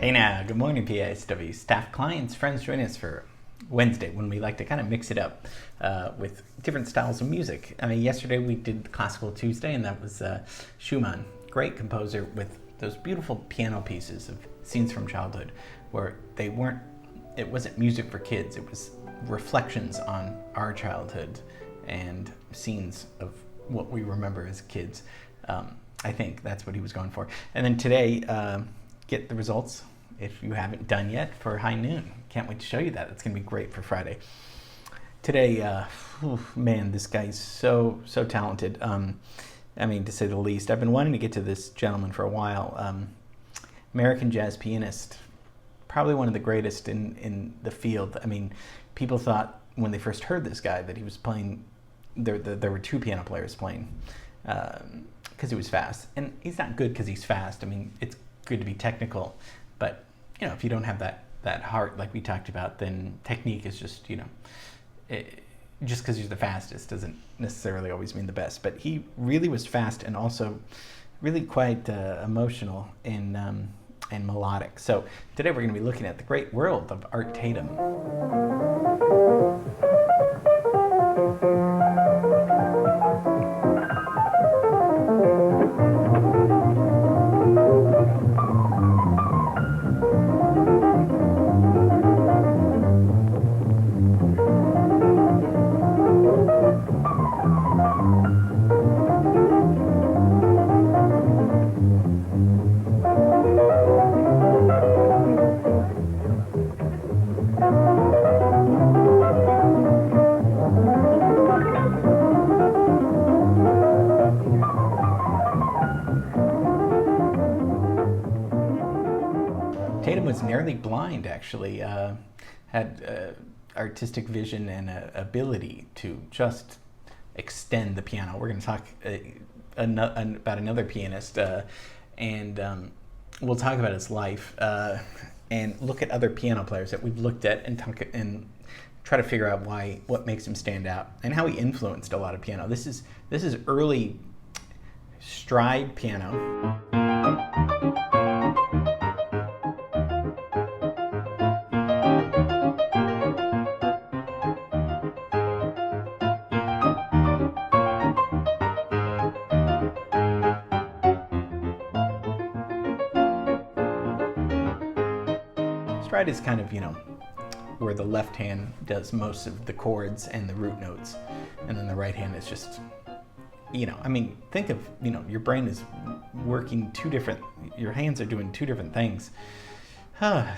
Hey now, good morning PISW staff, clients, friends. Join us for Wednesday when we like to kind of mix it up with different styles of music. I mean, yesterday we did Classical Tuesday, and that was Schumann, great composer with those beautiful piano pieces of scenes from childhood where it wasn't music for kids, it was reflections on our childhood and scenes of what we remember as kids. I think that's what he was going for. And then today, get the results if you haven't done yet for High Noon. Can't wait to show you that. It's going to be great for Friday. Today, man, this guy's so talented. I mean, to say the least. I've been wanting to get to this gentleman for a while. American jazz pianist, probably one of the greatest in the field. I mean, people thought when they first heard this guy that he was playing, there were two piano players playing because he was fast. And he's not good because he's fast. I mean, it's good to be technical, but you know, if you don't have that heart like we talked about, then technique is just, you know, just because you're the fastest doesn't necessarily always mean the best. But he really was fast and also really quite emotional and melodic. So today we're going to be looking at the great world of Art Tatum. Tatum was nearly blind, actually, had artistic vision and ability to just extend the piano. We're going to talk about another pianist, and we'll talk about his life and look at other piano players that we've looked at and try to figure out what makes him stand out and how he influenced a lot of piano. This is early stride piano. Stride is kind of, you know, where the left hand does most of the chords and the root notes, and then the right hand is just, you know, I mean, think of, you know, your brain is working your hands are doing two different things.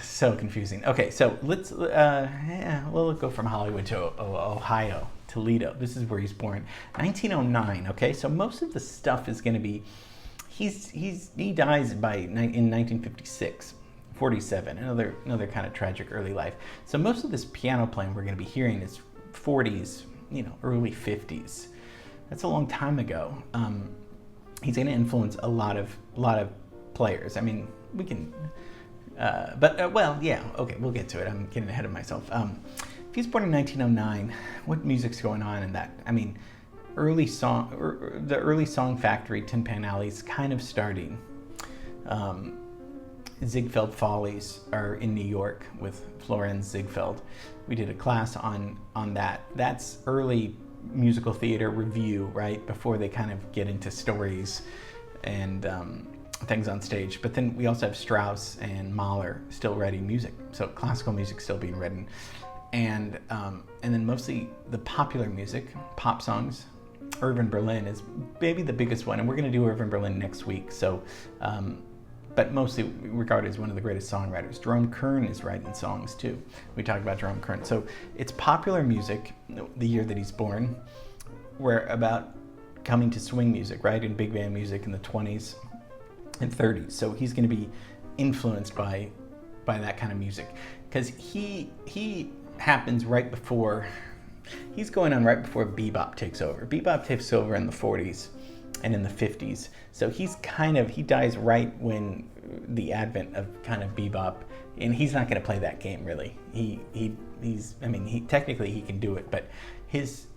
So confusing. Okay, so let's, we'll go from Hollywood to Ohio, Toledo. This is where he's born, 1909, okay? So most of the stuff is going to be, he dies in 1956. 47, another kind of tragic early life. So most of this piano playing we're going to be hearing is 40s, you know, early 50s. That's a long time ago. He's going to influence a lot of players. I mean, we can, well, yeah, okay, we'll get to it. I'm getting ahead of myself. If he's born in 1909, what music's going on in that? I mean, the early song factory, Tin Pan Alley's kind of starting. Ziegfeld Follies are in New York with Florenz Ziegfeld. We did a class on that. That's early musical theater review, right? Before they kind of get into stories and things on stage. But then we also have Strauss and Mahler still writing music. So classical music still being written. And then mostly the popular music, pop songs. Irving Berlin is maybe the biggest one. And we're going to do Irving Berlin next week. So, but mostly regarded as one of the greatest songwriters. Jerome Kern is writing songs too. We talk about Jerome Kern. So it's popular music, the year that he's born. We're about coming to swing music, right? And big band music in the 20s and 30s. So he's going to be influenced by that kind of music. Because he happens right before, he's going on right before bebop takes over. Bebop takes over in the 40s. And in the 50s. So he dies right when the advent of kind of bebop, and he's not going to play that game really. Technically he can do it, but he's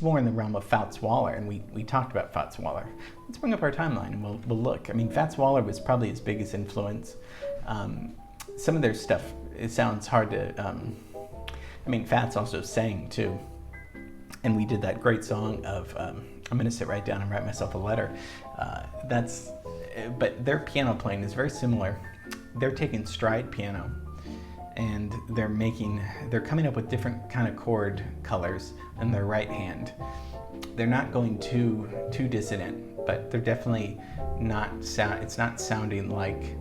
more in the realm of Fats Waller, and we talked about Fats Waller. Let's bring up our timeline and we'll look. I mean, Fats Waller was probably his biggest influence. Some of their stuff, it sounds hard to, Fats also sang too. And we did that great song of, I'm gonna sit right down and write myself a letter. But their piano playing is very similar. They're taking stride piano and they're coming up with different kind of chord colors in their right hand. They're not going too dissonant, but they're definitely it's not sounding like,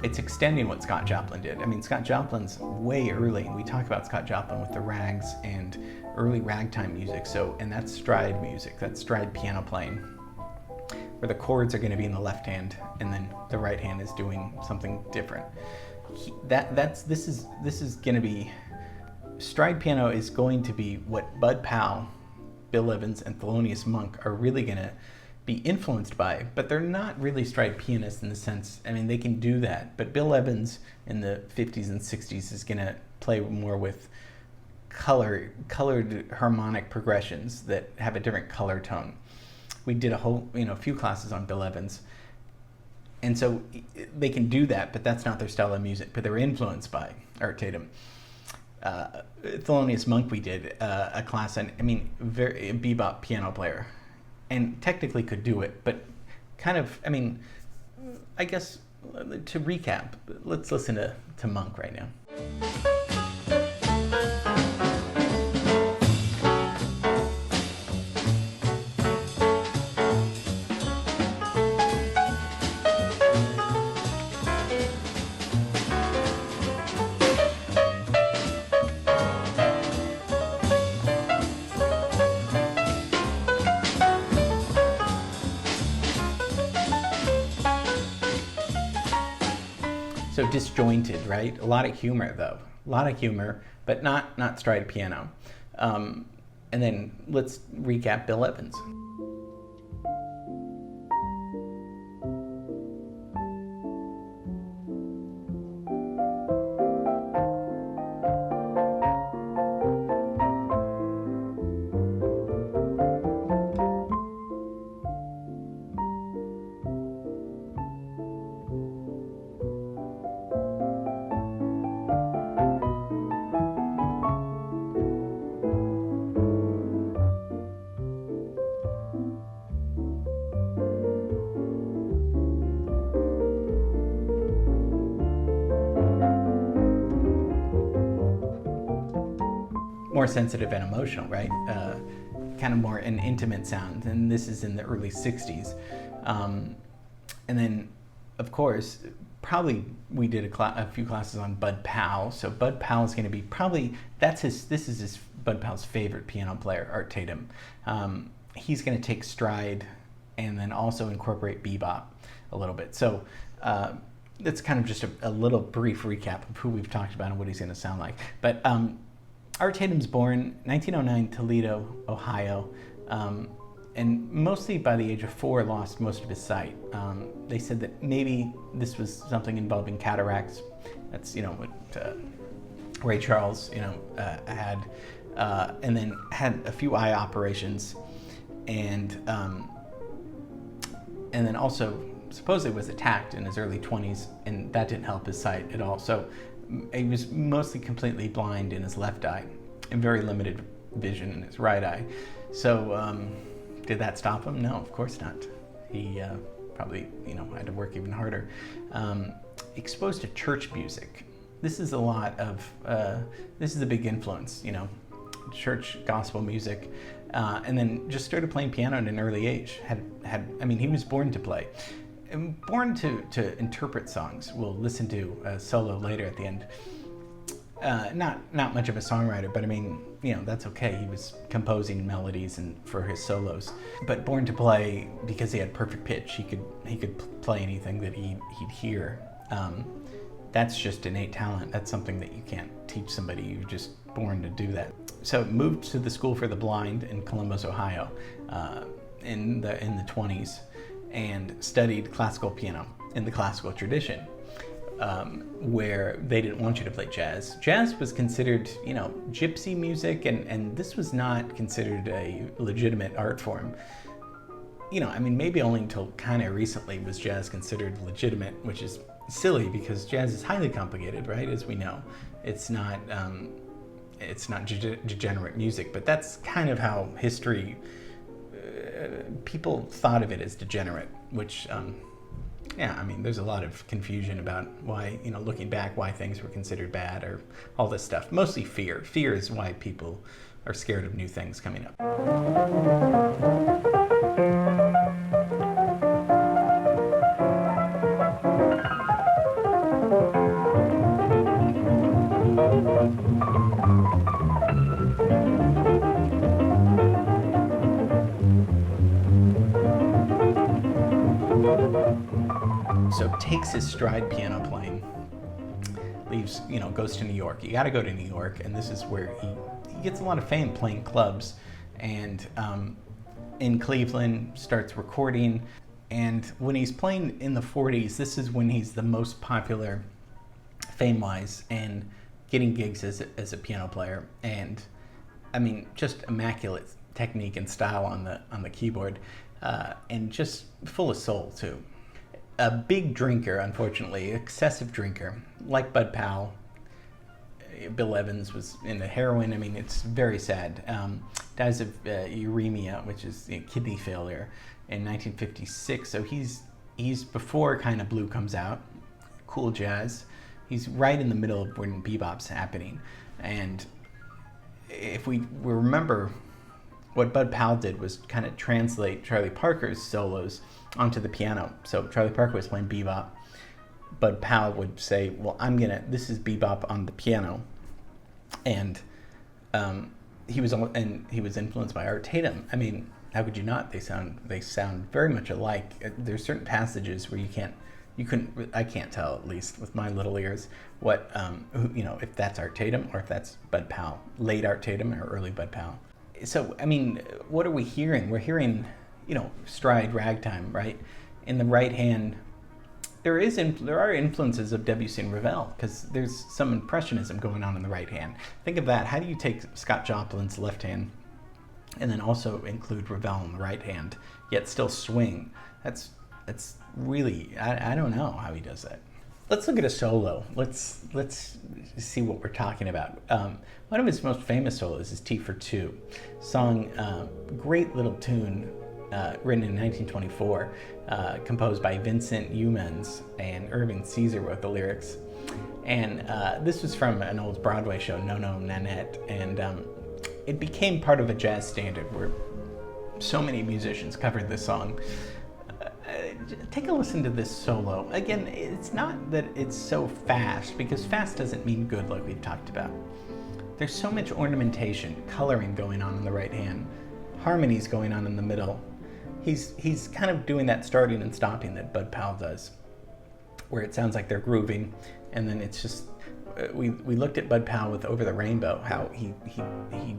it's extending what Scott Joplin did. Scott Joplin's way early, and we talk about Scott Joplin with the rags and early ragtime music. And that's stride music, that's stride piano playing, where the chords are going to be in the left hand, and then the right hand is doing something different. This is going to be, stride piano is going to be what Bud Powell, Bill Evans, and Thelonious Monk are really going to be influenced by, but they're not really stride pianists in the sense, they can do that, but Bill Evans in the 50s and 60s is going to play more with colored harmonic progressions that have a different color tone. We did a few classes on Bill Evans, and so they can do that, but that's not their style of music, but they were influenced by Art Tatum. Thelonious Monk, we did a class on, very bebop piano player, and technically could do it, but kind of, I guess, to recap, let's listen to Monk right now. So disjointed, right? A lot of humor, though. A lot of humor, but not stride piano. And then let's recap Bill Evans. More sensitive and emotional, right? Kind of more an intimate sound, and this is in the early 60s. And then, of course, probably we did a few classes on Bud Powell. So Bud Powell is going to be Bud Powell's favorite piano player, Art Tatum. He's going to take stride and then also incorporate bebop a little bit. So that's kind of just a little brief recap of who we've talked about and what he's going to sound like. But Art Tatum's born 1909, Toledo, Ohio, and mostly by the age of 4 lost most of his sight. They said that maybe this was something involving cataracts. That's what Ray Charles had, and then had a few eye operations, and then also supposedly was attacked in his early 20s, and that didn't help his sight at all. So he was mostly completely blind in his left eye and very limited vision in his right eye. So did that stop him? No, of course not. He probably had to work even harder. Exposed to church music. This is this is a big influence, church gospel music. And then just started playing piano at an early age. He was born to play. And born to interpret songs. We'll listen to a solo later at the end. Not much of a songwriter, but that's okay. He was composing melodies for his solos, but born to play because he had perfect pitch. He could play anything that he'd hear. That's just innate talent. That's something that you can't teach somebody. You're just born to do that. So moved to the School for the Blind in Columbus, Ohio, in the 20s. And studied classical piano in the classical tradition, where they didn't want you to play jazz. Jazz was considered, gypsy music, and this was not considered a legitimate art form. I mean, maybe only until kind of recently was jazz considered legitimate, which is silly because jazz is highly complicated, right? As we know, it's not degenerate music, but that's kind of how history, people thought of it as degenerate, which, yeah, I mean, there's a lot of confusion about why, looking back, why things were considered bad or all this stuff. Mostly fear. Fear is why people are scared of new things coming up. So takes his stride piano playing, leaves, goes to New York. You got to go to New York, and this is where he gets a lot of fame playing clubs, and in Cleveland starts recording. And when he's playing in the 40s, this is when he's the most popular fame-wise and getting gigs as a piano player. And I mean, just immaculate technique and style on the keyboard, and just full of soul too. A big drinker, unfortunately, excessive drinker, like Bud Powell. Bill Evans was into heroin. I mean, it's very sad. Dies of uremia, which is kidney failure, in 1956. So he's before kind of blue comes out, cool jazz. He's right in the middle of when bebop's happening. And if we remember, what Bud Powell did was kind of translate Charlie Parker's solos onto the piano. So Charlie Parker was playing bebop. Bud Powell would say, well, this is bebop on the piano. And he was influenced by Art Tatum. I mean, how could you not? They sound very much alike. There's certain passages where I can't tell, at least with my little ears, what, if that's Art Tatum or if that's Bud Powell, late Art Tatum or early Bud Powell. So, I mean, what are we hearing? We're hearing, stride ragtime, right? In the right hand, there are influences of Debussy and Ravel, because there's some impressionism going on in the right hand. Think of that. How do you take Scott Joplin's left hand and then also include Ravel in the right hand, yet still swing? That's really, I don't know how he does that. Let's look at a solo. Let's see what we're talking about. One of his most famous solos is T for Two, song, great little tune, written in 1924, composed by Vincent Youmans, and Irving Caesar wrote the lyrics. And this was from an old Broadway show, No No Nanette, and it became part of a jazz standard where so many musicians covered this song. Take a listen to this solo. Again, it's not that it's so fast, because fast doesn't mean good, like we've talked about. There's so much ornamentation, coloring going on in the right hand, harmonies going on in the middle. He's kind of doing that starting and stopping that Bud Powell does, where it sounds like they're grooving, and then it's just, we looked at Bud Powell with Over the Rainbow, how he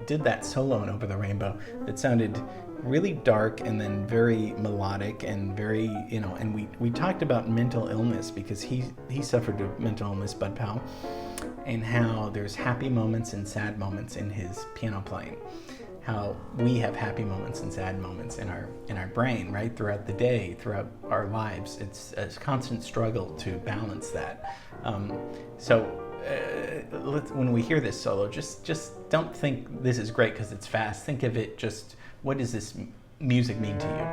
did that solo in Over the Rainbow that sounded really dark and then very melodic and very, and we talked about mental illness, because he suffered of mental illness, Bud Powell, and how there's happy moments and sad moments in his piano playing. How we have happy moments and sad moments in our brain, right, throughout the day, throughout our lives. It's a constant struggle to balance that. When we hear this solo, just don't think this is great because it's fast. Think of it just, what does this music mean to you?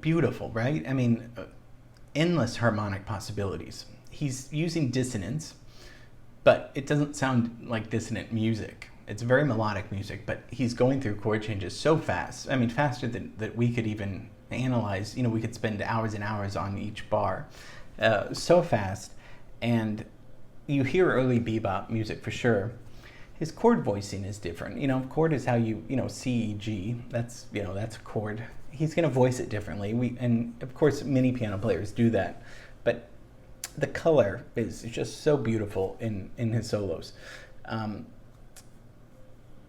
beautiful, right? I mean, endless harmonic possibilities. He's using dissonance, but it doesn't sound like dissonant music. It's very melodic music, but he's going through chord changes so fast. I mean, faster than that we could even analyze. You know, we could spend hours and hours on each bar, so fast. And you hear early bebop music for sure. His chord voicing is different. You know, chord is how C, E, G. That's a chord. He's going to voice it differently. And of course, many piano players do that, but the color is just so beautiful in his solos.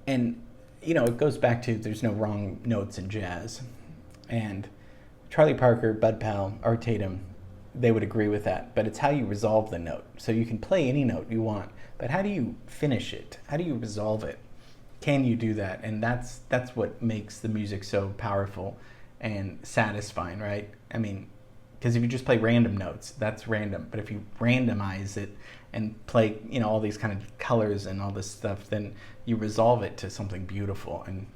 And, it goes back to there's no wrong notes in jazz. And Charlie Parker, Bud Powell, Art Tatum, they would agree with that. But it's how you resolve the note. So you can play any note you want, but how do you finish it? How do you resolve it? Can you do that? And that's what makes the music so powerful and satisfying, right? I mean, because if you just play random notes, that's random. But if you randomize it and play, all these kind of colors and all this stuff, then you resolve it to something beautiful. And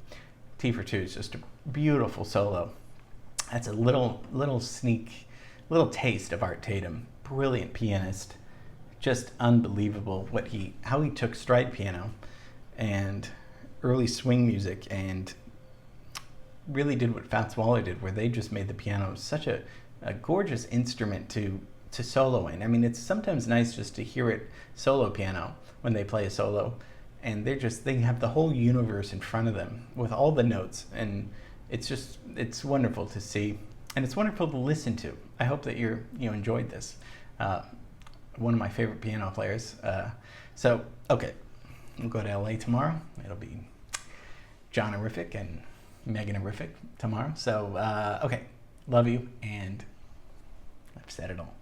T for 2 is just a beautiful solo. That's a little taste of Art Tatum. Brilliant pianist, just unbelievable how he took stride piano and early swing music and really did what Fats Waller did, where they just made the piano such a gorgeous instrument to solo in. I mean, it's sometimes nice just to hear it solo piano when they play a solo, and they have the whole universe in front of them with all the notes, and it's wonderful to see, and it's wonderful to listen to. I hope that you enjoyed this. One of my favorite piano players. So okay, we'll go to LA tomorrow. It'll be John Arific and Megan Arific tomorrow. So okay, love you, and I've said it all.